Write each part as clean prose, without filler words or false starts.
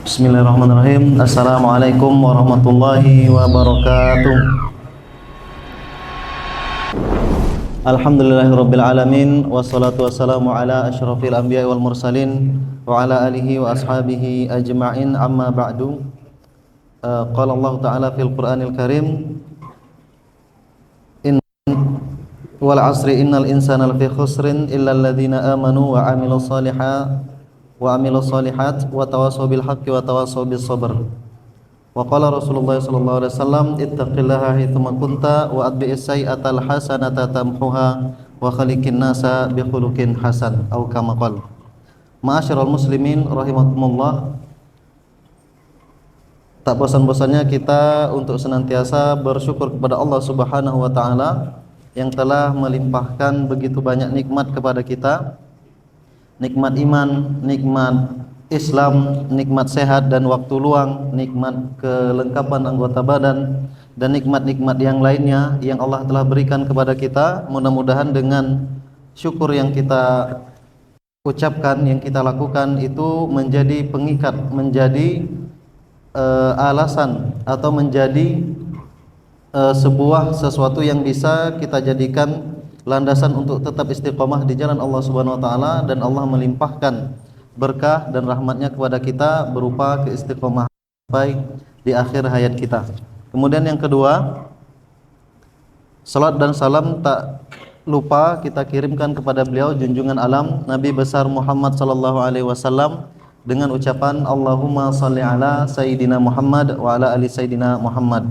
Bismillahirrahmanirrahim. Assalamualaikum warahmatullahi wabarakatuh. Alhamdulillahirabbil alamin wassalatu wassalamu ala asyrafil anbiya'i wal mursalin wa ala alihi wa ashabihi ajma'in amma ba'du. Qala Allah Ta'ala fil Qur'anil Karim, wal 'asri innal insana lafi khusrin illal ladzina amanu wa 'amilus solihat wa tawassaw bil haqqi wa tawassaw bis sabr. Wa qala Rasulullah sallallahu alaihi wasallam, ittaqillaha haitsu ma kunta wa atbi'is sayyi'atal hasanata tamhuha wa khaliqin nasa bi khuluqin hasan, au kama qala. Ma'asyiral muslimin rahimakumullah, tak bosan-bosannya kita untuk senantiasa bersyukur kepada Allah Subhanahu wa taala yang telah melimpahkan begitu banyak nikmat kepada kita. Nikmat iman, nikmat Islam, nikmat sehat dan waktu luang, nikmat kelengkapan anggota badan, dan nikmat-nikmat yang lainnya yang Allah telah berikan kepada kita. Mudah-mudahan dengan syukur yang kita ucapkan, yang kita lakukan itu menjadi pengikat, menjadi alasan atau menjadi sebuah sesuatu yang bisa kita jadikan landasan untuk tetap istiqomah di jalan Allah Subhanahu wa taala, dan Allah melimpahkan berkah dan rahmatnya kepada kita berupa keistiqomahan sampai di akhir hayat kita. Kemudian yang kedua, salat dan salam tak lupa kita kirimkan kepada beliau junjungan alam Nabi besar Muhammad sallallahu alaihi wasallam dengan ucapan Allahumma shalli ala sayyidina Muhammad wa ala ali sayyidina Muhammad.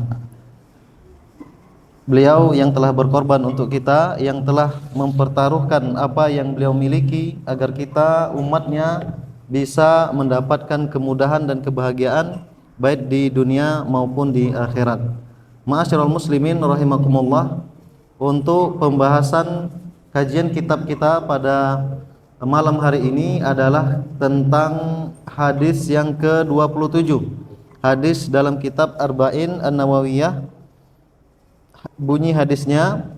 Beliau yang telah berkorban untuk kita, yang telah mempertaruhkan apa yang beliau miliki agar kita umatnya bisa mendapatkan kemudahan dan kebahagiaan baik di dunia maupun di akhirat. Ma'asyiral muslimin rahimakumullah, untuk pembahasan kajian kitab kita pada malam hari ini adalah tentang hadis yang ke-27. Hadis dalam kitab Arba'in An-Nawawiyah. Bunyi hadisnya,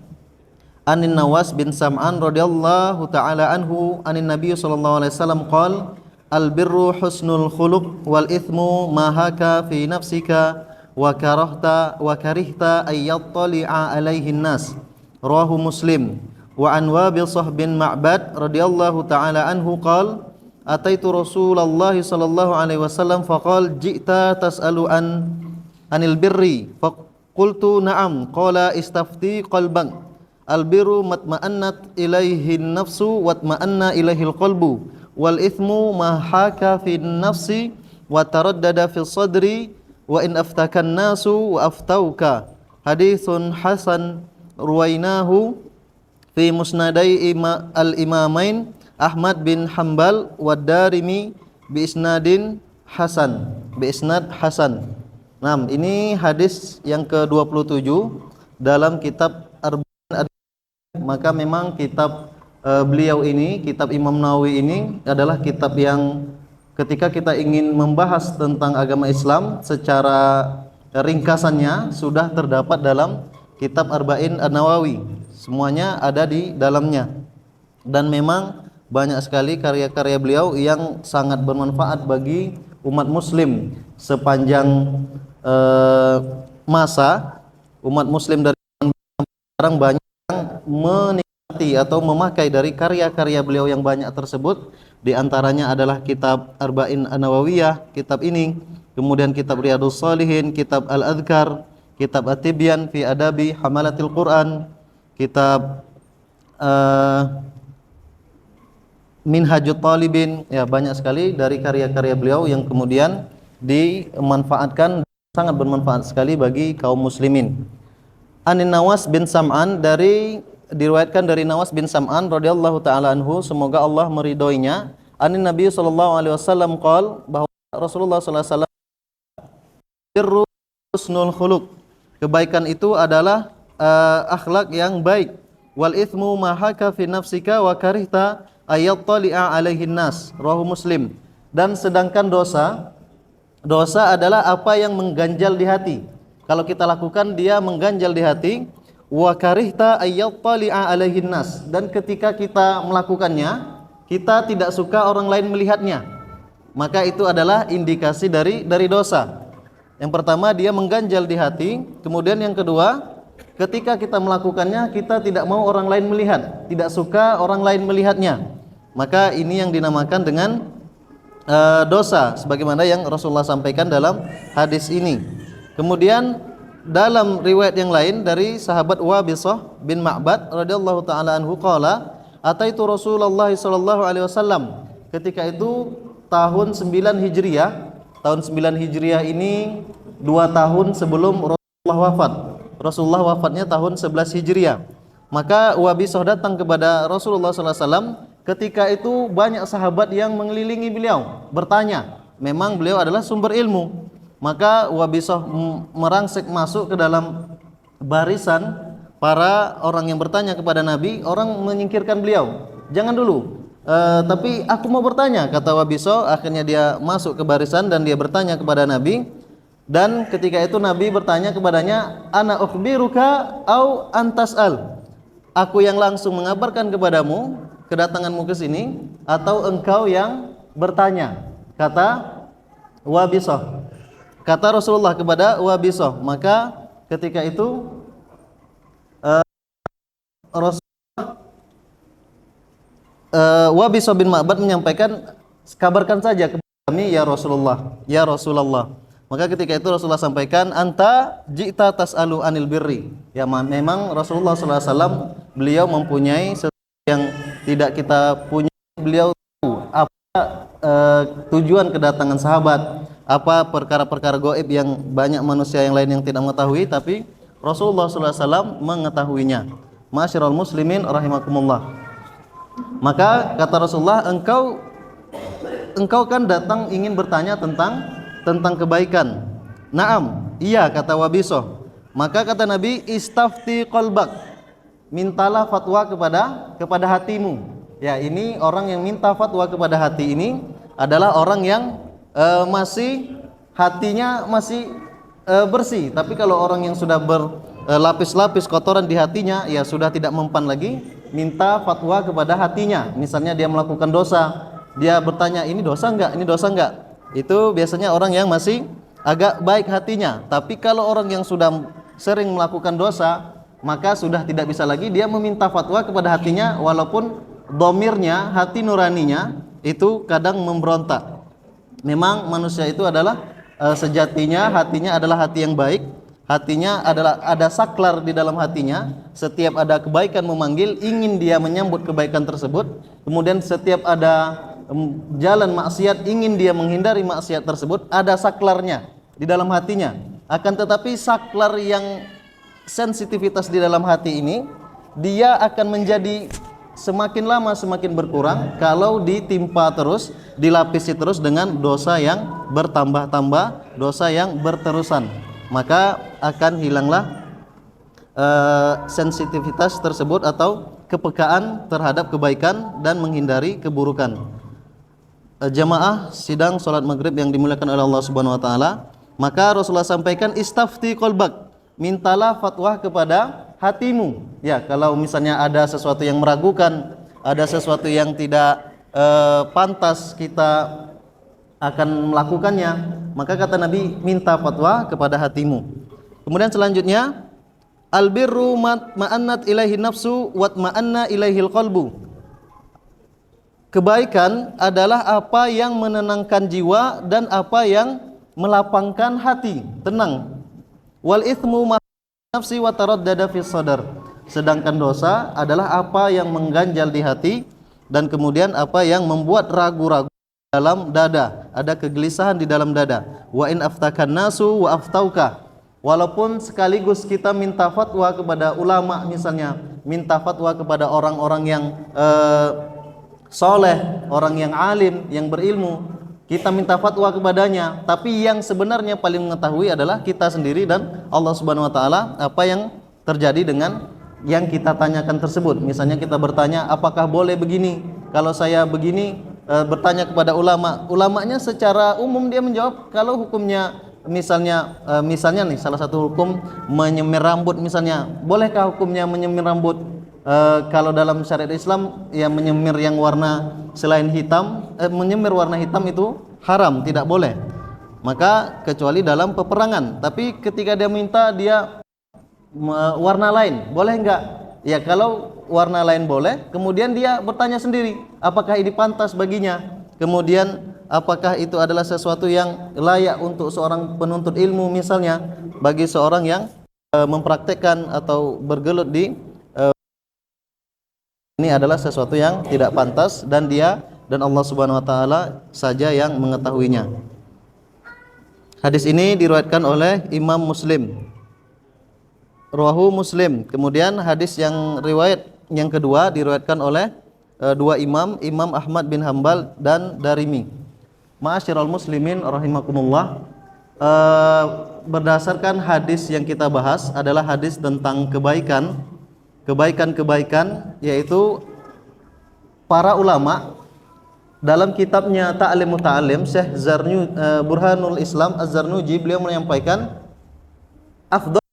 Anin Nawas bin Sam'an radhiyallahu ta'ala anhu anin Nabi sallallahu alaihi wasallam qala, al birru husnul khuluq wal ithmu ma haka fi nafsika wa karihta ay yattali'a alaihi nas. Rawahu Muslim. Wa an Wabil bin Ma'bad radhiyallahu ta'ala anhu qala, ataitu Rasulullah sallallahu alaihi wasallam faqala, ji'ta tas'alu anil birri qultu na'am, qala istafti qalbak, al-birru matma'annat ilaihi nafsu watma'anna ilaihi al-qalbu, wal ithmu ma haka fi nafsi wa taraddada fi sadri wa in aftakan nasu wa aftauka. Hadithun hasan ruwainahu fi musnadai al-imamain Ahmad bin Hanbal wa Darimi bi isnad hasan. Nah, ini hadis yang ke-27 dalam kitab Arba'in. Maka memang kitab beliau ini, kitab Imam Nawawi ini adalah kitab yang ketika kita ingin membahas tentang agama Islam secara ringkasannya sudah terdapat dalam kitab Arba'in An-Nawawi. Semuanya ada di dalamnya. Dan memang banyak sekali karya-karya beliau yang sangat bermanfaat bagi umat muslim sepanjang masa. Umat muslim dari sekarang banyak yang menikmati atau memakai dari karya-karya beliau yang banyak tersebut. Di antaranya adalah kitab Arba'in An-Nawawiyah, kitab ini, kemudian kitab Riyadhus Shalihin, kitab Al-Adhkar, kitab At-Tibyan fi Adabi Hamalatil Quran, kitab Minhajut Talibin. Ya, banyak sekali dari karya-karya beliau yang kemudian dimanfaatkan, sangat bermanfaat sekali bagi kaum muslimin. Anin Nawas bin Sam'an, diriwayatkan dari Nawas bin Sam'an radhiyallahu taala anhu, semoga Allah meridhoinya. Anin Nabi sallallahu alaihi wasallam qala, bahwa Rasulullah sallallahu alaihi wasallam, birru husnul khuluq, kebaikan itu adalah akhlak yang baik. Wal ithmu ma haka fi nafsika wa karihta ayattali'a alaihin nas. Rawahu Muslim. Dan sedangkan dosa adalah apa yang mengganjal di hati. Kalau kita lakukan, dia mengganjal di hati. Wa karihta ayattali'a alaihin nas, dan ketika kita melakukannya, kita tidak suka orang lain melihatnya. maka itu adalah indikasi dari dosa. Yang pertama, dia mengganjal di hati. Kemudian yang kedua, ketika kita melakukannya, kita tidak mau orang lain melihat, tidak suka orang lain melihatnya, maka ini yang dinamakan dengan dosa, sebagaimana yang Rasulullah sampaikan dalam hadis ini. Kemudian dalam riwayat yang lain dari sahabat Wabisah bin Ma'bad radhiyallahu taala anhu qala ataitu Rasulullah sallallahu alaihi wasallam, ketika itu tahun 9 Hijriah. Tahun 9 Hijriah ini 2 tahun sebelum Rasulullah wafat. Rasulullah wafatnya tahun 11 Hijriah. Maka Wabisah datang kepada Rasulullah sallallahu alaihi wasallam. Ketika itu banyak sahabat yang mengelilingi beliau bertanya. Memang beliau adalah sumber ilmu. Maka Wabisah merangsek masuk ke dalam barisan para orang yang bertanya kepada Nabi. Orang menyingkirkan beliau, jangan dulu, tapi aku mau bertanya, kata Wabisah. Akhirnya dia masuk ke barisan dan dia bertanya kepada Nabi. Dan ketika itu Nabi bertanya kepadanya, ana ukhbiruka au antas'al, aku yang langsung mengabarkan kepadamu kedatanganmu ke sini atau engkau yang bertanya, kata Wabisah. Kata Rasulullah kepada Wabisah. Maka ketika itu Wabisah bin Ma'bad menyampaikan, kabarkan saja kepada kami ya Rasulullah, ya Rasulullah. Maka ketika itu Rasulullah sampaikan, anta ji'ta tas'alu anil birri. Ya, memang Rasulullah SAW beliau mempunyai sesuatu yang tidak kita punya. Beliau tahu apa tujuan kedatangan sahabat, apa perkara-perkara gaib yang banyak manusia yang lain yang tidak mengetahui, tapi Rasulullah SAW mengetahuinya. Ma'asyiral muslimin rahimakumullah. Maka kata Rasulullah, engkau kan datang ingin bertanya tentang kebaikan. Naam, iya, kata Wabisah. Maka kata Nabi, istafti qalbak, mintalah fatwa kepada hatimu. Ya, ini orang yang minta fatwa kepada hati ini adalah orang yang masih hatinya masih bersih. Tapi kalau orang yang sudah berlapis-lapis kotoran di hatinya, ya sudah tidak mempan lagi minta fatwa kepada hatinya. Misalnya dia melakukan dosa, dia bertanya, ini dosa enggak, ini dosa enggak. Itu biasanya orang yang masih agak baik hatinya. Tapi kalau orang yang sudah sering melakukan dosa, maka sudah tidak bisa lagi dia meminta fatwa kepada hatinya, walaupun domirnya, hati nuraninya itu kadang memberontak. Memang manusia itu adalah sejatinya hatinya adalah hati yang baik. Hatinya adalah ada saklar di dalam hatinya. Setiap ada kebaikan memanggil, ingin dia menyambut kebaikan tersebut. Kemudian setiap ada jalan maksiat, ingin dia menghindari maksiat tersebut. Ada saklarnya di dalam hatinya. Akan tetapi saklar yang sensitivitas di dalam hati ini, dia akan menjadi semakin lama semakin berkurang kalau ditimpa terus, dilapisi terus dengan dosa yang bertambah-tambah, dosa yang berterusan. Maka akan hilanglah sensitivitas tersebut atau kepekaan terhadap kebaikan dan menghindari keburukan. Jamaah sidang salat maghrib yang dimuliakan oleh Allah Subhanahu wa taala, maka Rasulullah sampaikan, istafti qalbak, mintalah fatwa kepada hatimu. Ya, kalau misalnya ada sesuatu yang meragukan, ada sesuatu yang tidak pantas kita akan melakukannya, maka kata Nabi, minta fatwa kepada hatimu. Kemudian selanjutnya, albirru ma'annat ilaihi nafsu wa ma'anna ilaihil qalbu. Kebaikan adalah apa yang menenangkan jiwa dan apa yang melapangkan hati, tenang. Wal ithmu nafsi wa taraddada fis sadar. Sedangkan dosa adalah apa yang mengganjal di hati dan kemudian apa yang membuat ragu-ragu dalam dada, ada kegelisahan di dalam dada. Wa in aftakan nasu wa aftauka. Walaupun sekaligus kita minta fatwa kepada ulama, misalnya minta fatwa kepada orang-orang yang soleh, orang yang alim, yang berilmu, kita minta fatwa kepadanya, tapi yang sebenarnya paling mengetahui adalah kita sendiri dan Allah Subhanahu wa taala apa yang terjadi dengan yang kita tanyakan tersebut. Misalnya kita bertanya, apakah boleh begini? Kalau saya begini, bertanya kepada ulama, ulamanya secara umum dia menjawab kalau hukumnya misalnya nih salah satu hukum menyemir rambut misalnya, bolehkah hukumnya menyemir rambut? Kalau dalam syariat Islam ya menyemir yang warna selain hitam, menyemir warna hitam itu haram, tidak boleh. Maka kecuali dalam peperangan. Tapi ketika dia minta dia warna lain, boleh enggak? Ya kalau warna lain boleh. Kemudian dia bertanya sendiri, apakah ini pantas baginya? Kemudian apakah itu adalah sesuatu yang layak untuk seorang penuntut ilmu misalnya, bagi seorang yang mempraktekkan atau bergelut di ini adalah sesuatu yang tidak pantas, dan dia dan Allah Subhanahu wa taala saja yang mengetahuinya. Hadis ini diriwayatkan oleh Imam Muslim. Rawahu Muslim. Kemudian hadis yang riwayat yang kedua diriwayatkan oleh dua imam, Imam Ahmad bin Hambal dan Darimi. Ma'asyiral muslimin rahimakumullah. Berdasarkan hadis yang kita bahas adalah hadis tentang kebaikan, yaitu para ulama dalam kitabnya Ta'lim Muta'allim, Syekh Burhanul Islam Az-Zarnuji, beliau menyampaikan afdal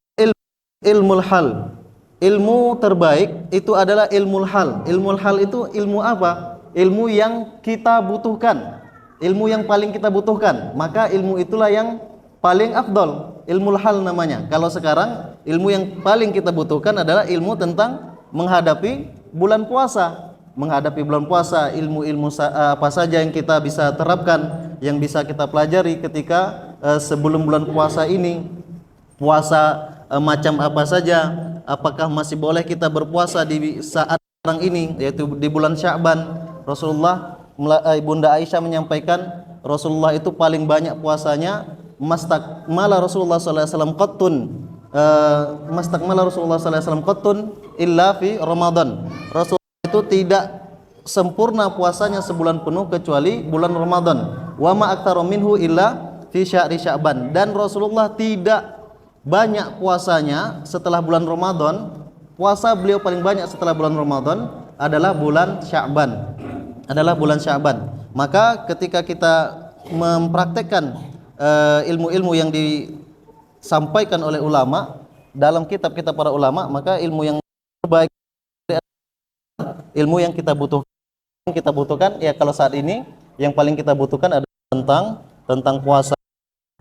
ilmul hal, ilmu terbaik itu adalah ilmul hal. Ilmul hal itu ilmu apa? Ilmu yang kita butuhkan, ilmu yang paling kita butuhkan, maka ilmu itulah yang paling afdal, ilmul hal namanya. Kalau sekarang ilmu yang paling kita butuhkan adalah ilmu tentang menghadapi bulan puasa. Menghadapi bulan puasa, ilmu-ilmu apa saja yang kita bisa terapkan, yang bisa kita pelajari ketika sebelum bulan puasa ini. Puasa macam apa saja, apakah masih boleh kita berpuasa di saat sekarang ini, yaitu di bulan Sya'ban. Rasulullah, Bunda Aisyah menyampaikan Rasulullah itu paling banyak puasanya mastakmala Rasulullah sallallahu alaihi wasallam qattun mastakmala Rasulullah sallallahu alaihi wasallam qattun illa fi Ramadan. Rasul itu tidak sempurna puasanya sebulan penuh kecuali bulan Ramadan. Wa ma aktsara minhu illa fi syahri Sya'ban. Dan Rasulullah tidak banyak puasanya setelah bulan Ramadan. Puasa beliau paling banyak setelah bulan Ramadan adalah bulan Sya'ban. Maka ketika kita mempraktekkan ilmu-ilmu yang disampaikan oleh ulama dalam kitab-kitab para ulama, maka ilmu yang terbaik, ilmu yang kita butuhkan ya kalau saat ini yang paling kita butuhkan adalah tentang puasa.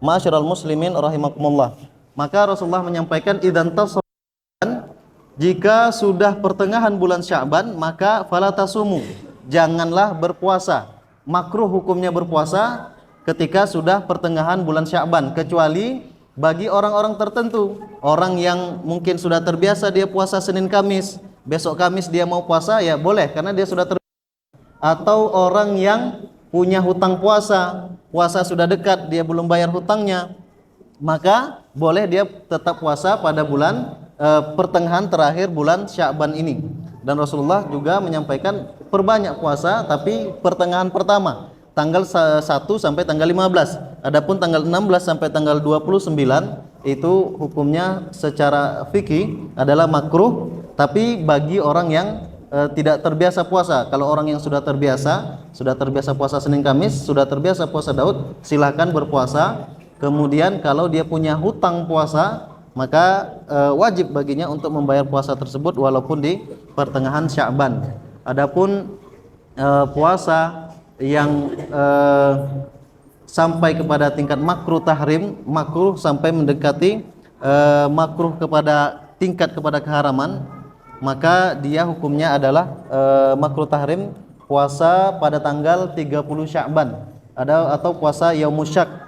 Ma'asyiral muslimin rahimakumullah. Maka Rasulullah menyampaikan idzan tasawwan, jika sudah pertengahan bulan Sya'ban maka fala tasumu, janganlah berpuasa. Makruh hukumnya berpuasa ketika sudah pertengahan bulan Sya'ban, kecuali bagi orang-orang tertentu. Orang yang mungkin sudah terbiasa dia puasa Senin Kamis, besok Kamis dia mau puasa, ya boleh karena dia sudah terbiasa. Atau orang yang punya hutang puasa sudah dekat, dia belum bayar hutangnya, maka boleh dia tetap puasa pada bulan pertengahan terakhir bulan Sya'ban ini. Dan Rasulullah juga menyampaikan perbanyak puasa tapi pertengahan pertama, tanggal 1 sampai tanggal 15. Adapun tanggal 16 sampai tanggal 29 itu hukumnya secara fikih adalah makruh, tapi bagi orang yang tidak terbiasa puasa. Kalau orang yang sudah terbiasa puasa Senin Kamis, sudah terbiasa puasa Daud, silahkan berpuasa. Kemudian kalau dia punya hutang puasa, maka wajib baginya untuk membayar puasa tersebut walaupun di pertengahan Sya'ban. Adapun puasa yang sampai kepada tingkat makruh tahrim, makruh sampai mendekati makruh kepada keharaman, maka dia hukumnya adalah makruh tahrim puasa pada tanggal 30 Sya'ban atau puasa Yaumusyak.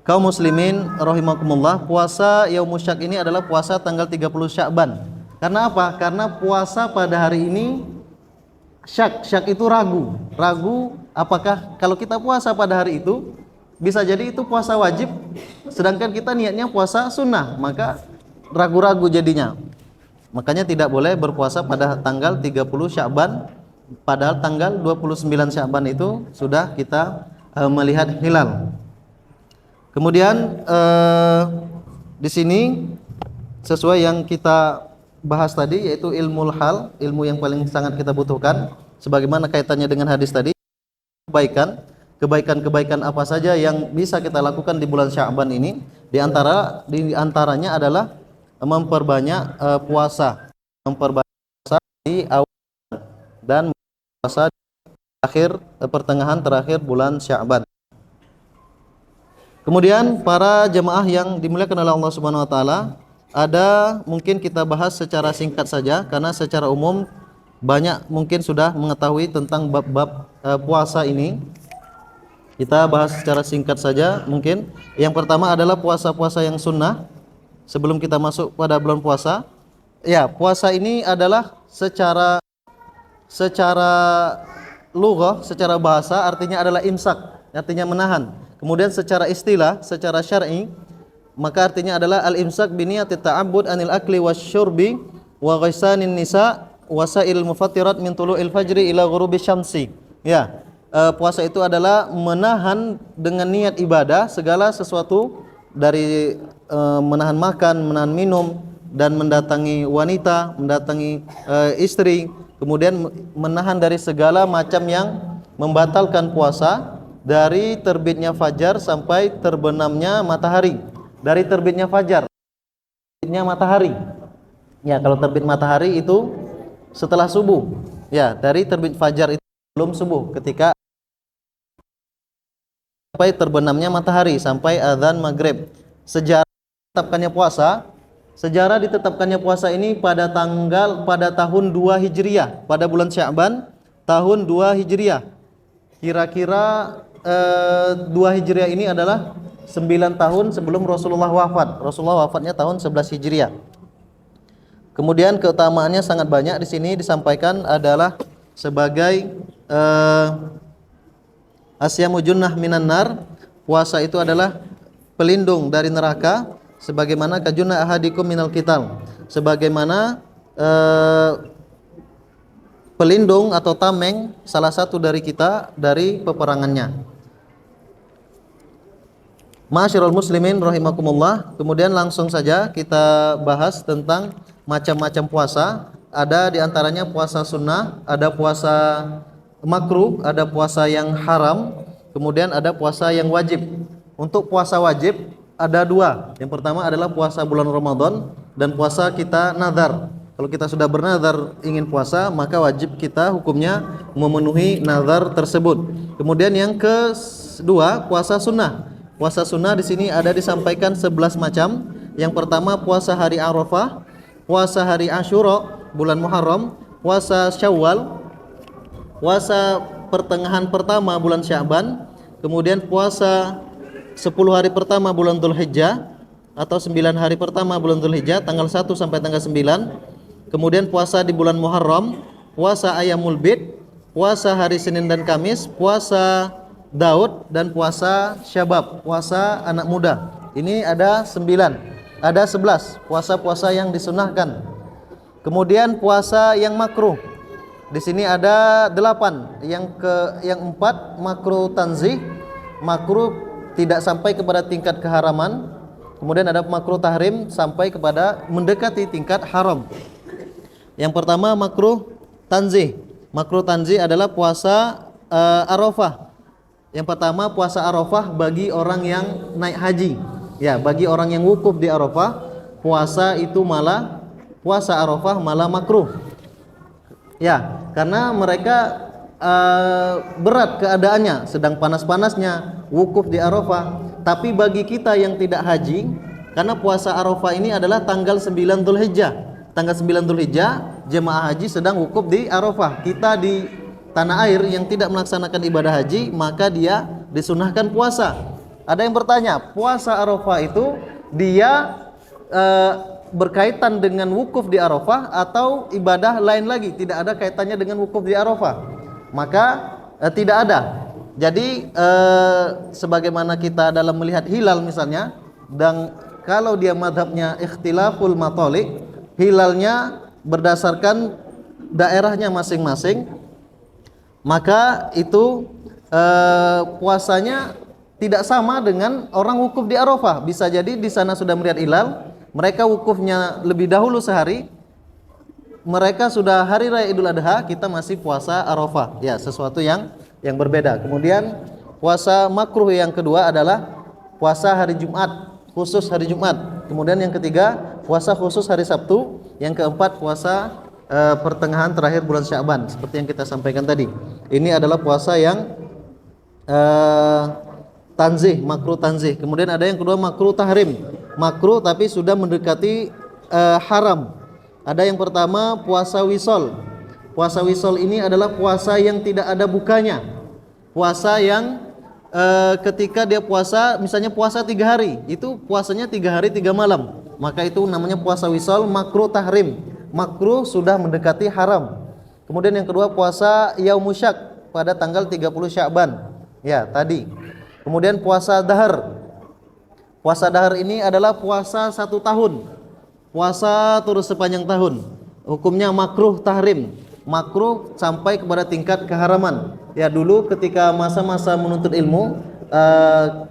Kaum muslimin rahimakumullah, puasa Yaumusyak ini adalah puasa tanggal 30 Sya'ban. Karena apa? Karena puasa pada hari ini syak itu ragu apakah kalau kita puasa pada hari itu bisa jadi itu puasa wajib, sedangkan kita niatnya puasa sunnah, maka ragu-ragu jadinya. Makanya tidak boleh berpuasa pada tanggal 30 Sya'ban, padahal tanggal 29 Sya'ban itu sudah kita melihat hilal. Kemudian di sini sesuai yang kita bahas tadi, yaitu ilmul hal, ilmu yang paling sangat kita butuhkan, sebagaimana kaitannya dengan hadis tadi. Kebaikan apa saja yang bisa kita lakukan di bulan Sya'ban ini, di antaranya adalah memperbanyak puasa di awal dan puasa di pertengahan terakhir bulan Sya'ban. Kemudian para jemaah yang dimuliakan oleh Allah Subhanahu wa taala, ada mungkin kita bahas secara singkat saja karena secara umum banyak mungkin sudah mengetahui tentang bab-bab puasa ini. Kita bahas secara singkat saja mungkin. Yang pertama adalah puasa-puasa yang sunnah sebelum kita masuk pada bulan puasa. Ya, puasa ini adalah secara lughah, secara bahasa artinya adalah imsak, artinya menahan. Kemudian secara istilah, secara syar'i, maka artinya adalah al-imsak bi niyyati ta'abbud anil akli wasyurbi wa ghisanin nisa wasail mufattirat min tulu'il fajri ila ghurubi syamsi. Ya, puasa itu adalah menahan dengan niat ibadah segala sesuatu dari menahan makan, menahan minum dan mendatangi wanita, mendatangi istri, kemudian menahan dari segala macam yang membatalkan puasa dari terbitnya fajar sampai terbenamnya matahari. Dari terbitnya fajar, terbitnya matahari. Ya, kalau terbit matahari itu setelah subuh. Ya, dari terbit fajar itu belum subuh, ketika sampai terbenamnya matahari, sampai azan maghrib. Sejarah ditetapkannya puasa ini pada tahun 2 Hijriah, pada bulan Sya'ban tahun 2 Hijriah. Kira-kira 2 Hijriah ini adalah 9 tahun sebelum Rasulullah wafat. Rasulullah wafatnya tahun 11 Hijriah. Kemudian keutamaannya sangat banyak, di sini disampaikan adalah sebagai asyamu junnah minan nar, puasa itu adalah pelindung dari neraka, sebagaimana kajunna ahadikum minal qital, sebagaimana pelindung atau tameng salah satu dari kita dari peperangannya. Ma'asyiral muslimin rahimakumullah. Kemudian langsung saja kita bahas tentang macam-macam puasa. Ada diantaranya puasa sunnah, ada puasa makruh, ada puasa yang haram, kemudian ada puasa yang wajib. Untuk puasa wajib ada dua. Yang pertama adalah puasa bulan Ramadan dan puasa kita nazar. Kalau kita sudah bernazar ingin puasa, maka wajib kita hukumnya memenuhi nazar tersebut. Kemudian yang kedua, puasa sunnah. Puasa sunnah di sini ada disampaikan 11 macam. Yang pertama puasa hari Arafah, puasa hari Asyura bulan Muharram, puasa Syawal, puasa pertengahan pertama bulan Sya'ban, kemudian puasa 10 hari pertama bulan Dzulhijjah atau 9 hari pertama bulan Dzulhijjah tanggal 1 sampai tanggal 9. Kemudian puasa di bulan Muharram, puasa Ayyamul Bid, puasa hari Senin dan Kamis, puasa Daud, dan puasa Syabab, puasa anak muda. Ini ada 11 puasa-puasa yang disunahkan. Kemudian puasa yang makruh. Di sini ada 8. Yang 4 makruh tanzih, makruh tidak sampai kepada tingkat keharaman. Kemudian ada makruh tahrim sampai kepada mendekati tingkat haram. Yang pertama makruh tanzih. Makruh tanzih adalah puasa Arafah. Yang pertama puasa Arafah bagi orang yang naik haji. Ya, bagi orang yang wukuf di Arafah, puasa Arafah malah makruh. Ya, karena mereka berat keadaannya, sedang panas-panasnya wukuf di Arafah. Tapi bagi kita yang tidak haji, karena puasa Arafah ini adalah tanggal 9 Dzulhijjah. Tanggal 9 Dzulhijjah jemaah haji sedang wukuf di Arafah. Kita di tanah air yang tidak melaksanakan ibadah haji, maka dia disunahkan puasa. Ada yang bertanya, puasa Arafah itu dia berkaitan dengan wukuf di Arafah atau ibadah lain lagi, tidak ada kaitannya dengan wukuf di Arafah? Maka tidak ada. Jadi sebagaimana kita dalam melihat hilal misalnya, dan kalau dia madhabnya ikhtilaful matalik, hilalnya berdasarkan daerahnya masing-masing, maka itu puasanya tidak sama dengan orang wukuf di Arafah. Bisa jadi di sana sudah melihat hilal, mereka wukufnya lebih dahulu sehari, mereka sudah hari raya Idul Adha, kita masih puasa Arafah. Ya, sesuatu yang berbeda. Kemudian puasa makruh yang kedua adalah puasa hari Jumat, khusus hari Jumat. Kemudian yang ketiga puasa khusus hari Sabtu. Yang keempat puasa pertengahan terakhir bulan Sya'ban seperti yang kita sampaikan tadi. Ini adalah puasa yang tanzih, makruh tanzih. Kemudian ada yang kedua makruh tahrim, makruh tapi sudah mendekati haram. Ada yang pertama puasa wisol. Puasa wisol ini adalah puasa yang tidak ada bukanya. Puasa yang ketika dia puasa, misalnya puasa 3 hari, itu puasanya 3 hari 3 malam, maka itu namanya puasa wisol, makruh tahrim, makruh sudah mendekati haram. Kemudian yang kedua puasa yaumusyak pada tanggal 30 Sya'ban, ya tadi. Kemudian puasa dahar. Puasa dahar ini adalah puasa 1 tahun, puasa terus sepanjang tahun. Hukumnya makruh tahrim, makruh sampai kepada tingkat keharaman. Ya, dulu ketika masa-masa menuntut ilmu,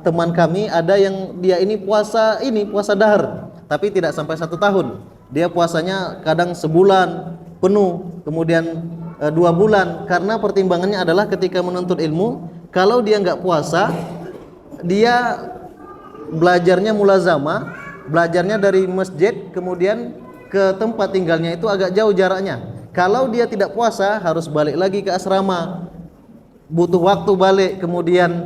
teman kami ada yang dia ini puasa dahar, tapi tidak sampai 1 tahun. Dia puasanya kadang sebulan penuh, kemudian 2 bulan, karena pertimbangannya adalah ketika menuntut ilmu, kalau dia nggak puasa, dia belajarnya mulazamah, belajarnya dari masjid kemudian ke tempat tinggalnya itu agak jauh jaraknya. Kalau dia tidak puasa harus balik lagi ke asrama, butuh waktu balik, kemudian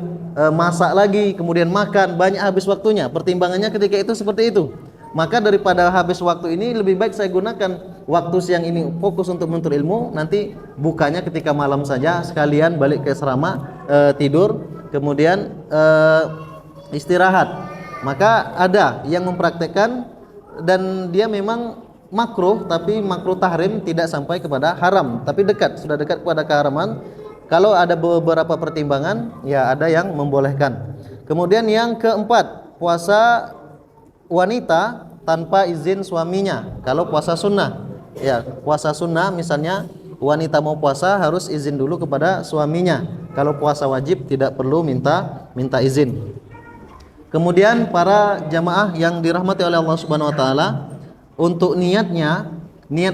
masak lagi, kemudian makan, banyak habis waktunya. Pertimbangannya ketika itu seperti itu. Maka daripada habis waktu ini, lebih baik saya gunakan waktu siang ini fokus untuk menuntut ilmu, nanti bukanya ketika malam saja, sekalian balik ke asrama, tidur, kemudian istirahat. Maka ada yang mempraktekkan dan dia memang makruh, tapi makruh tahrim, tidak sampai kepada haram, tapi sudah dekat kepada keharaman. Kalau ada beberapa pertimbangan, ya ada yang membolehkan. Kemudian yang keempat, puasa wanita tanpa izin suaminya. Kalau puasa sunnah, ya puasa sunnah misalnya wanita mau puasa harus izin dulu kepada suaminya. Kalau puasa wajib tidak perlu minta izin. Kemudian para jamaah yang dirahmati oleh Allah Subhanahu wa taala, untuk niat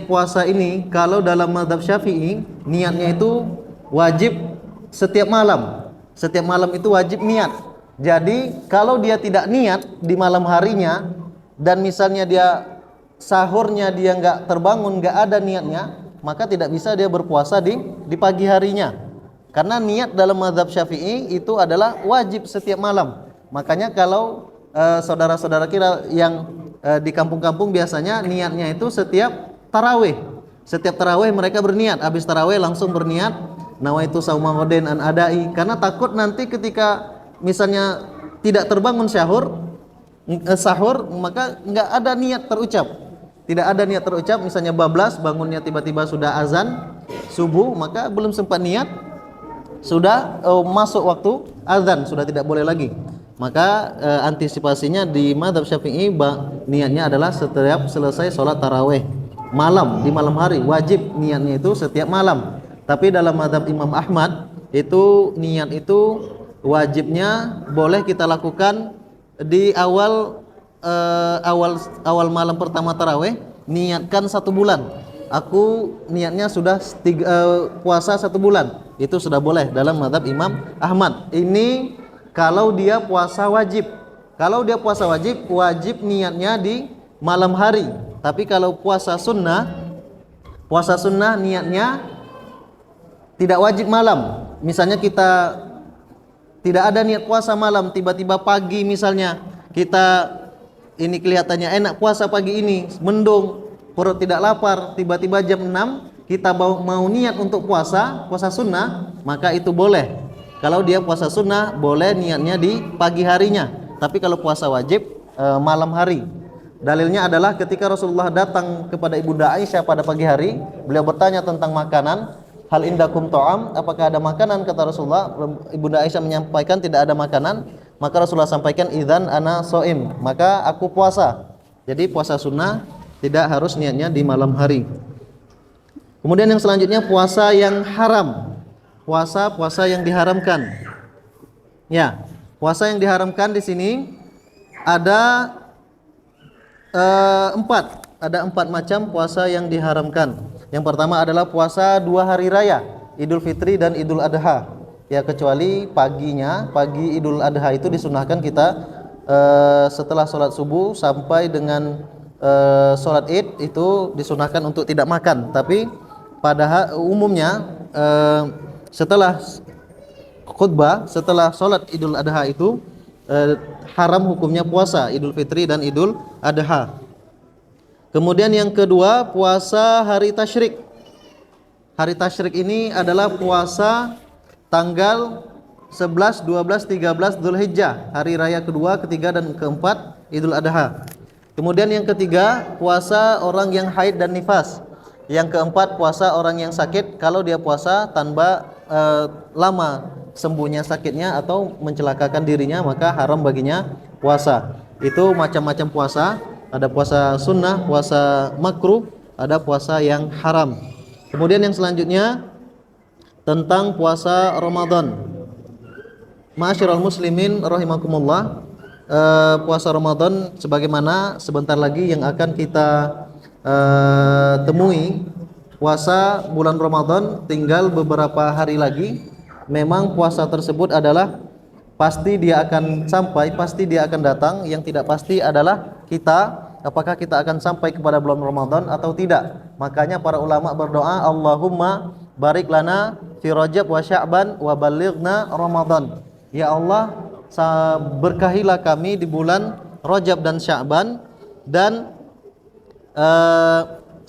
puasa ini kalau dalam mazhab Syafi'i niatnya itu wajib setiap malam. Setiap malam itu wajib niat. Jadi kalau dia tidak niat di malam harinya, dan misalnya dia sahurnya dia nggak terbangun, nggak ada niatnya, maka tidak bisa dia berpuasa di pagi harinya. Karena niat dalam mazhab Syafi'i itu adalah wajib setiap malam. Makanya kalau saudara-saudara kita yang di kampung-kampung biasanya niatnya itu setiap tarawih. Setiap tarawih mereka berniat, habis tarawih langsung berniat nawaitu sauma ghadin an adai, karena takut nanti ketika misalnya tidak terbangun sahur, maka nggak ada niat terucap. Tidak ada niat terucap, misalnya bablas bangunnya tiba-tiba sudah azan subuh, maka belum sempat niat, sudah masuk waktu azan, sudah tidak boleh lagi. Maka antisipasinya di mazhab Syafi'i niatnya adalah setiap selesai sholat tarawih malam, di malam hari, wajib niatnya itu setiap malam. Tapi dalam mazhab Imam Ahmad itu niat itu wajibnya boleh kita lakukan di awal malam pertama tarawih, niatkan 1 bulan. Aku niatnya sudah puasa 1 bulan, itu sudah boleh dalam mazhab Imam Ahmad. Ini kalau dia puasa wajib. Kalau dia puasa wajib niatnya di malam hari. Tapi kalau puasa sunnah niatnya tidak wajib malam. Misalnya kita tidak ada niat puasa malam, tiba-tiba pagi misalnya kita ini kelihatannya enak puasa pagi ini, mendung, perut tidak lapar, tiba-tiba jam 6 kita mau niat untuk puasa sunnah, maka itu boleh. Kalau dia puasa sunnah boleh niatnya di pagi harinya. Tapi kalau puasa wajib malam hari. Dalilnya adalah ketika Rasulullah datang kepada Ibunda Aisyah pada pagi hari, beliau bertanya tentang makanan, hal indakum ta'am, apakah ada makanan, kata Rasulullah. Ibunda Aisyah menyampaikan tidak ada makanan, maka Rasulullah sampaikan idzan ana shaim, maka aku puasa. Jadi puasa sunnah tidak harus niatnya di malam hari. Kemudian yang selanjutnya puasa yang haram, puasa yang diharamkan. Ya, puasa yang diharamkan di sini ada 4 macam puasa yang diharamkan. Yang pertama adalah puasa 2 hari raya, Idul Fitri dan Idul Adha. Ya, kecuali pagi Idul Adha itu disunahkan kita setelah sholat subuh sampai dengan sholat Id itu disunahkan untuk tidak makan, tapi pada umumnya setelah khutbah, setelah sholat Idul Adha itu haram hukumnya puasa Idul Fitri dan Idul Adha. Kemudian yang kedua, puasa hari tasyrik. Hari tasyrik ini adalah puasa tanggal 11, 12, 13 Dzulhijjah, hari raya kedua, ketiga dan keempat Idul Adha. Kemudian yang ketiga, puasa orang yang haid dan nifas. Yang keempat, puasa orang yang sakit kalau dia puasa tanpa lama sembuhnya sakitnya atau mencelakakan dirinya, maka haram baginya puasa. Itu macam-macam puasa, ada puasa sunnah, puasa makruh, ada puasa yang haram. Kemudian yang selanjutnya tentang puasa Ramadan. Ma'asyiral muslimin rahimakumullah, puasa Ramadan sebagaimana sebentar lagi yang akan kita temui, puasa bulan Ramadan tinggal beberapa hari lagi. Memang puasa tersebut adalah pasti dia akan sampai, pasti dia akan datang. Yang tidak pasti adalah kita, apakah kita akan sampai kepada bulan Ramadan atau tidak. Makanya para ulama berdoa, Allahumma barik lana fi Rajab wa Sya'ban wa balighna Ramadan. Ya Allah, berkahilah kami di bulan Rajab dan Sya'ban, dan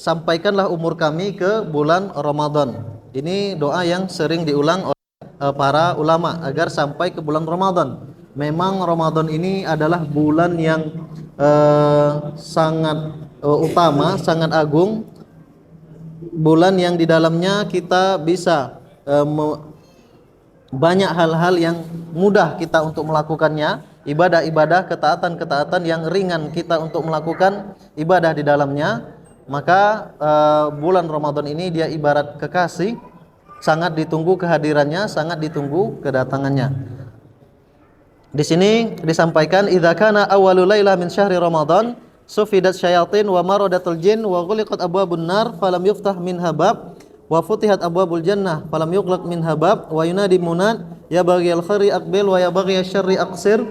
sampaikanlah umur kami ke bulan Ramadan. Ini doa yang sering diulang oleh para ulama agar sampai ke bulan Ramadan. Memang Ramadan ini adalah bulan yang sangat utama, sangat agung, bulan yang di dalamnya kita bisa banyak hal-hal yang mudah kita untuk melakukannya, ibadah-ibadah, ketaatan-ketaatan yang ringan kita untuk melakukan ibadah di dalamnya. Maka bulan Ramadan ini dia ibarat kekasih, sangat ditunggu kehadirannya, sangat ditunggu kedatangannya. Di sini disampaikan, idza kana awwalul lailah min syahri Ramadan sufidat syayatin wa maradatul jin wa ghuliqat abwabun nar falam yuftah minha bab wa futihat abwabul jannah falam yughlaq minha bab wa yunadi munad ya baghiyal khairi aqbil wa ya baghiyasy syarri aqsir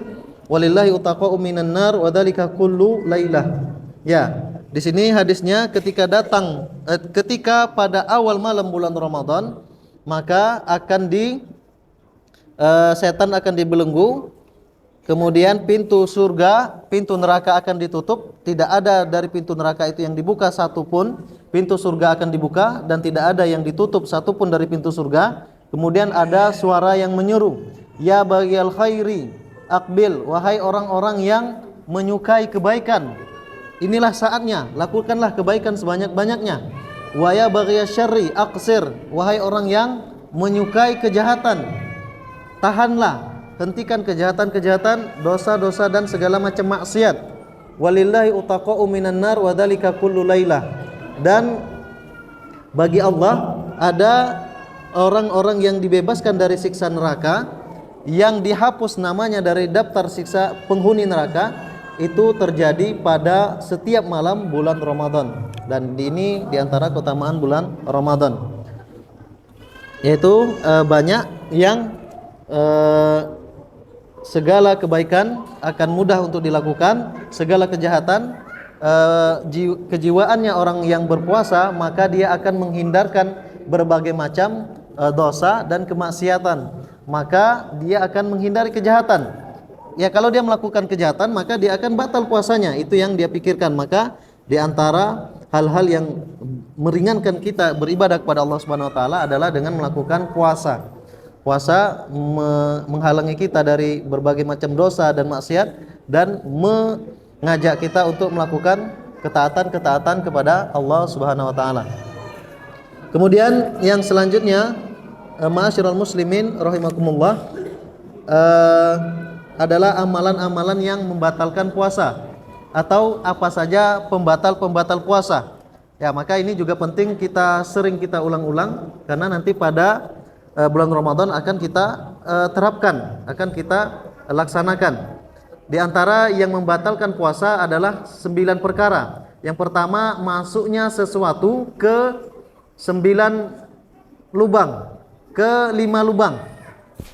walillahi utaqa'u minan nar wa dzalika kullu lailah. Ya, di sini hadisnya ketika pada awal malam bulan Ramadan, maka akan setan akan dibelenggu. Kemudian pintu surga, pintu neraka akan ditutup. Tidak ada dari pintu neraka itu yang dibuka satupun. Pintu surga akan dibuka dan tidak ada yang ditutup satupun dari pintu surga. Kemudian ada suara yang menyeru, ya baghiyal khairi aqbil, wahai orang-orang yang menyukai kebaikan, inilah saatnya, lakukanlah kebaikan sebanyak-banyaknya. Wa ya baghiyasy syarri aqsir, wahai orang yang menyukai kejahatan, tahanlah, hentikan kejahatan-kejahatan, dosa-dosa dan segala macam maksiat. Walillahi utaqa'u minan nar wa dzalika kullu lailah. Dan bagi Allah ada orang-orang yang dibebaskan dari siksa neraka, yang dihapus namanya dari daftar siksa penghuni neraka, itu terjadi pada setiap malam bulan Ramadan. Dan ini diantara keutamaan bulan Ramadan, yaitu banyak yang segala kebaikan akan mudah untuk dilakukan, segala kejahatan, kejiwaannya orang yang berpuasa, maka dia akan menghindarkan berbagai macam dosa dan kemaksiatan, maka dia akan menghindari kejahatan. Ya, kalau dia melakukan kejahatan, maka dia akan batal puasanya, itu yang dia pikirkan. Maka di antara hal-hal yang meringankan kita beribadah kepada Allah Subhanahu wa taala adalah dengan melakukan puasa. Puasa menghalangi kita dari berbagai macam dosa dan maksiat, dan mengajak kita untuk melakukan ketaatan-ketaatan kepada Allah Subhanahu wa taala. Kemudian yang selanjutnya, ma'asyiral muslimin rahimakumullah, adalah amalan-amalan yang membatalkan puasa atau apa saja pembatal-pembatal puasa. Ya, maka ini juga penting sering kita ulang-ulang, karena nanti pada bulan Ramadan akan kita terapkan, akan kita laksanakan. Di antara yang membatalkan puasa adalah 9 perkara. Yang pertama, masuknya sesuatu ke 9 lubang, ke 5 lubang.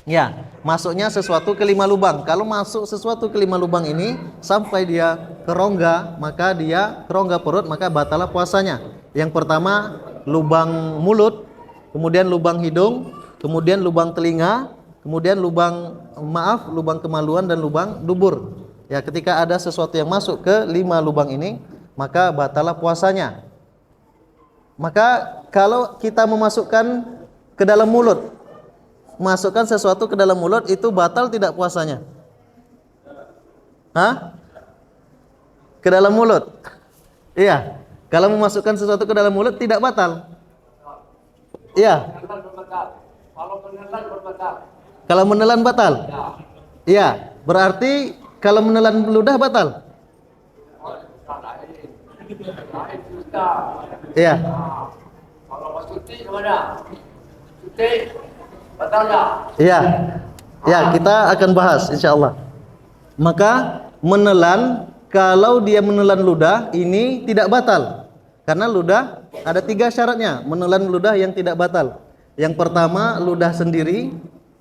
Ya, masuknya sesuatu ke 5 lubang. Kalau masuk sesuatu ke 5 lubang ini sampai dia ke rongga, maka dia ke rongga perut, maka batalah puasanya. Yang pertama lubang mulut, kemudian lubang hidung, kemudian lubang telinga, kemudian lubang kemaluan dan lubang dubur. Ya, ketika ada sesuatu yang masuk ke 5 lubang ini, maka batalah puasanya. Maka kalau kita memasukkan ke dalam mulut, masukkan sesuatu ke dalam mulut, itu batal tidak puasanya? Hah? Ke dalam mulut? Iya. Kalau memasukkan sesuatu ke dalam mulut tidak batal. Iya. Kalau menelan batal? Iya. Berarti kalau menelan ludah batal? Iya. Kalau cuti gimana? Cuti batal nggak? Iya. Ya, kita akan bahas insyaallah. Maka menelan, kalau dia menelan ludah ini tidak batal. Karena ludah ada 3 syaratnya menelan ludah yang tidak batal. Yang pertama ludah sendiri,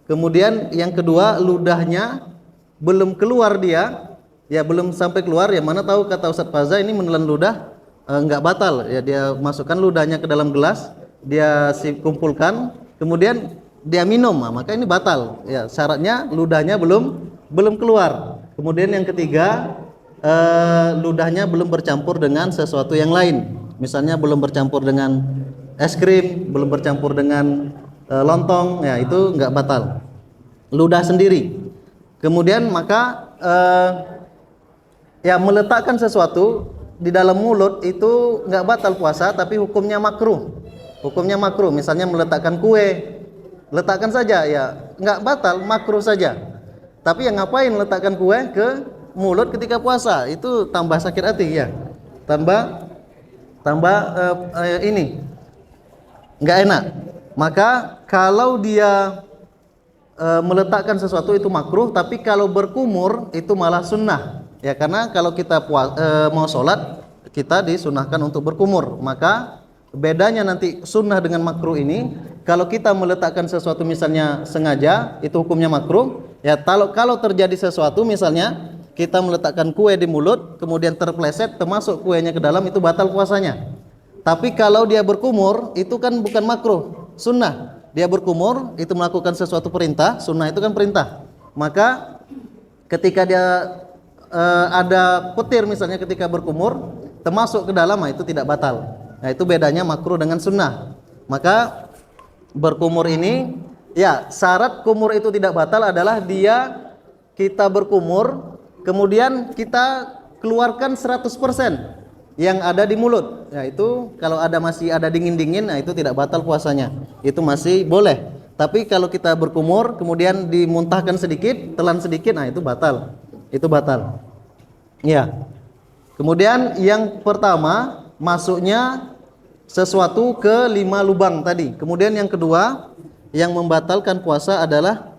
kemudian yang kedua ludahnya belum keluar dia, ya belum sampai keluar, ya mana tahu kata Ustadz Faza ini menelan ludah enggak batal, ya dia masukkan ludahnya ke dalam gelas, dia kumpulkan, kemudian dia minum, maka ini batal. Ya syaratnya ludahnya belum keluar. Kemudian yang ketiga ludahnya belum bercampur dengan sesuatu yang lain, misalnya belum bercampur dengan es krim, belum bercampur dengan lontong, ya itu enggak batal. Ludah sendiri. Kemudian maka ya meletakkan sesuatu di dalam mulut itu enggak batal puasa, tapi hukumnya makruh. Hukumnya makruh. Misalnya meletakkan kue, letakkan saja, ya enggak batal, makruh saja. Tapi yang ngapain letakkan kue ke mulut ketika puasa? Itu tambah sakit hati ya. Tambah ini enggak enak. Maka kalau dia meletakkan sesuatu itu makruh, tapi kalau berkumur itu malah sunnah. Ya karena kalau kita mau sholat, kita disunahkan untuk berkumur. Maka bedanya nanti sunnah dengan makruh ini, kalau kita meletakkan sesuatu misalnya sengaja, itu hukumnya makruh. Ya kalau terjadi sesuatu misalnya kita meletakkan kue di mulut, kemudian terpleset, termasuk kuenya ke dalam, itu batal puasanya. Tapi kalau dia berkumur, itu kan bukan makruh, sunnah. Dia berkumur, itu melakukan sesuatu perintah, sunnah itu kan perintah. Maka ketika dia ada petir misalnya ketika berkumur, termasuk ke dalam, itu tidak batal. Nah itu bedanya makruh dengan sunnah. Maka berkumur ini, ya syarat kumur itu tidak batal adalah kita berkumur, kemudian kita keluarkan 100% yang ada di mulut. Ya itu kalau masih ada dingin-dingin, nah itu tidak batal puasanya. Itu masih boleh. Tapi kalau kita berkumur kemudian dimuntahkan sedikit, telan sedikit, nah itu batal. Itu batal. Ya. Kemudian yang pertama masuknya sesuatu ke 5 lubang tadi. Kemudian yang kedua yang membatalkan puasa adalah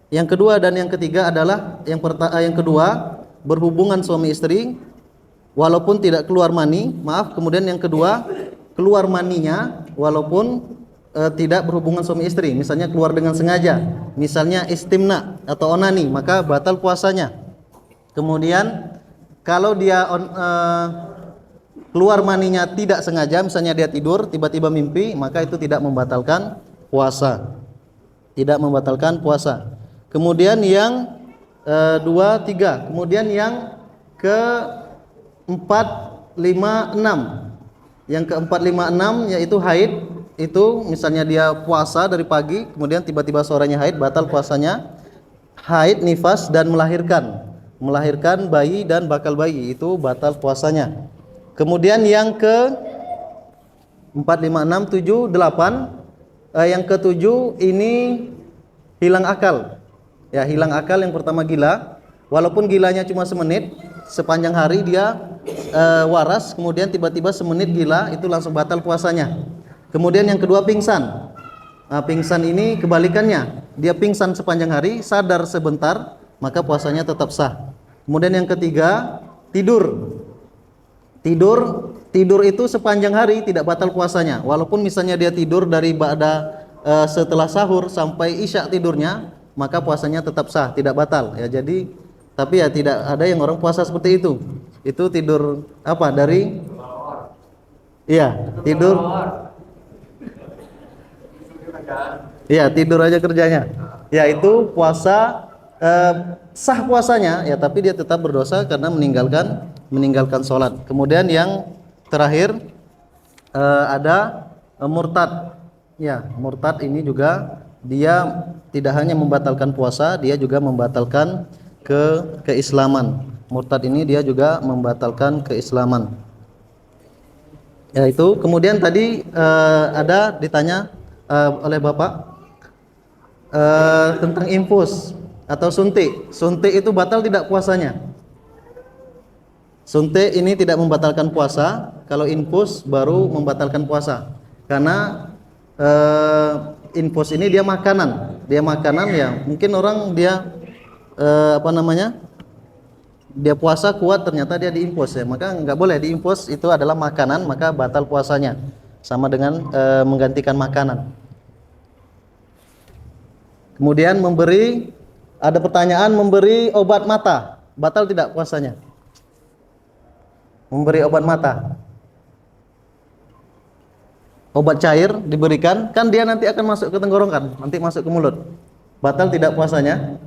yang kedua dan yang ketiga adalah yang kedua berhubungan suami istri walaupun tidak keluar mani, kemudian yang kedua keluar maninya walaupun tidak berhubungan suami istri, misalnya keluar dengan sengaja, misalnya istimna atau onani, maka batal puasanya. Kemudian kalau dia keluar maninya tidak sengaja, misalnya dia tidur tiba-tiba mimpi, maka itu tidak membatalkan puasa. Tidak membatalkan puasa. Kemudian yang 2, 3, kemudian yang ke 4, 5, 6. Yang keempat, 5, 6 yaitu haid. Itu misalnya dia puasa dari pagi, kemudian tiba-tiba sorenya haid, batal puasanya. Haid, nifas dan melahirkan bayi dan bakal bayi, itu batal puasanya. Kemudian yang ke 4, 5, 6, 7, 8, yang ke-7 ini hilang akal. Ya, hilang akal. Yang pertama gila, walaupun gilanya cuma semenit, sepanjang hari dia waras, kemudian tiba-tiba semenit gila, itu langsung batal puasanya. Kemudian yang kedua pingsan. Nah, pingsan ini kebalikannya, dia pingsan sepanjang hari, sadar sebentar, maka puasanya tetap sah. Kemudian yang ketiga tidur itu sepanjang hari tidak batal puasanya, walaupun misalnya dia tidur dari setelah sahur sampai isya tidurnya, maka puasanya tetap sah, tidak batal. Ya jadi Tapi ya tidak ada yang orang puasa seperti itu. Itu tidur apa? Dari iya, tidur. Iya, tidur aja kerjanya. Ya, itu puasa sah puasanya ya, tapi dia tetap berdosa karena meninggalkan sholat. Kemudian yang terakhir ada murtad. Ya, murtad ini juga dia tidak hanya membatalkan puasa, dia juga membatalkan keislaman. Murtad ini dia juga membatalkan keislaman. Ya itu. Kemudian tadi ada ditanya oleh Bapak tentang infus atau suntik. Suntik itu batal tidak puasanya? Suntik ini tidak membatalkan puasa. Kalau infus baru membatalkan puasa. Karena infus ini dia makanan ya. Mungkin orang dia dia puasa kuat, ternyata dia diinfus ya, maka nggak boleh diinfus, itu adalah makanan, maka batal puasanya, sama dengan menggantikan makanan. Kemudian ada pertanyaan memberi obat mata, batal tidak puasanya? Memberi obat mata, obat cair diberikan, kan dia nanti akan masuk ke tenggorokan, nanti masuk ke mulut, batal tidak puasanya?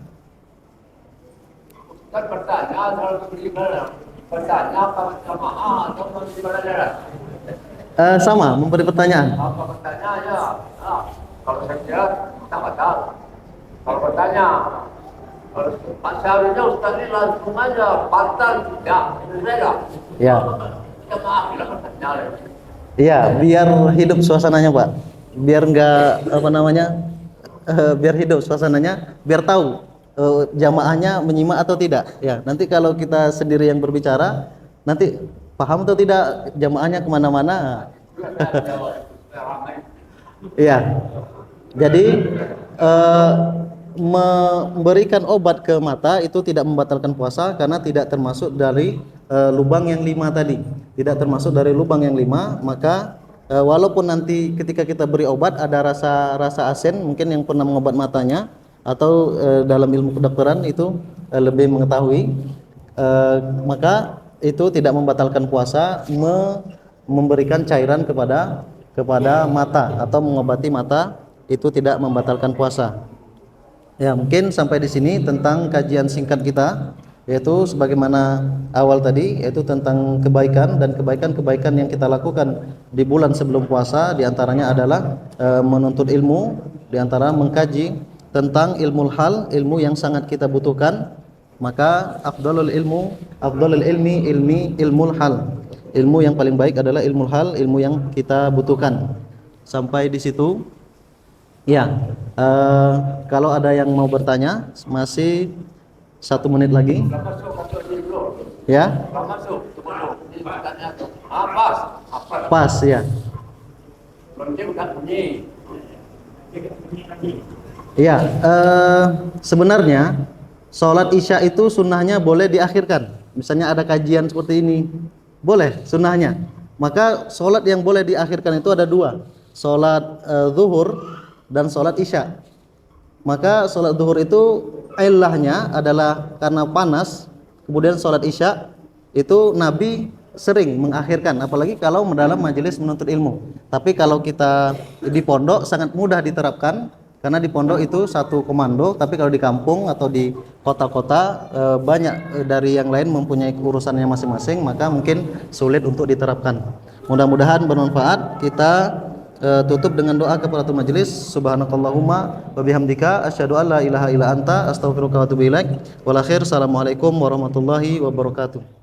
Kan bertanya kalau beli mana? Bertanya apa jamaah atau membeli mana? Sama, memberi pertanyaan. Apa pertanyaannya? Kalau saya kira tak batal. Kalau bertanya, kalau seharusnya Ustaz ini langsung aja batal tidak, itu beda. Ya. Jamaah bilang bertanya. Iya, biar hidup suasananya, Pak. Biar enggak biar hidup suasananya, biar tahu jamaahnya menyimak atau tidak. Ya, nanti kalau kita sendiri yang berbicara, nanti paham atau tidak jamaahnya kemana-mana. Iya. Jadi memberikan obat ke mata itu tidak membatalkan puasa karena tidak termasuk dari lubang yang 5 tadi. Tidak termasuk dari lubang yang 5, maka walaupun nanti ketika kita beri obat ada rasa asin, mungkin yang pernah mengobat matanya atau dalam ilmu kedokteran itu lebih mengetahui, maka itu tidak membatalkan puasa memberikan cairan kepada mata atau mengobati mata, itu tidak membatalkan puasa. Ya, mungkin sampai di sini tentang kajian singkat kita, yaitu sebagaimana awal tadi, yaitu tentang kebaikan dan kebaikan-kebaikan yang kita lakukan di bulan sebelum puasa. Di antaranya adalah menuntut ilmu, di antara mengkaji tentang ilmu hal, ilmu yang sangat kita butuhkan. Maka afdalul ilmi ilmul hal. Ilmu yang paling baik adalah ilmu hal, ilmu yang kita butuhkan. Sampai di situ. Ya, kalau ada yang mau bertanya, masih 1 menit lagi. Ya. Pas ya. Ya, sebenarnya sholat isya itu sunnahnya boleh diakhirkan. Misalnya ada kajian seperti ini, boleh sunnahnya. Maka sholat yang boleh diakhirkan itu ada 2, sholat zuhur dan sholat isya. Maka sholat zuhur itu ilahnya adalah karena panas. Kemudian sholat isya itu Nabi sering mengakhirkan, apalagi kalau dalam majelis menuntut ilmu. Tapi kalau kita di pondok sangat mudah diterapkan, karena di pondok itu satu komando. Tapi kalau di kampung atau di kota-kota banyak dari yang lain mempunyai urusannya masing-masing, maka mungkin sulit untuk diterapkan. Mudah-mudahan bermanfaat. Kita tutup dengan doa kafaratul majelis. Subhanakallahumma wa bihamdika asyhadu an la ilaha illa anta astaghfiruka wa atubu ilaik. Wal akhir, assalamualaikum warahmatullahi wabarakatuh.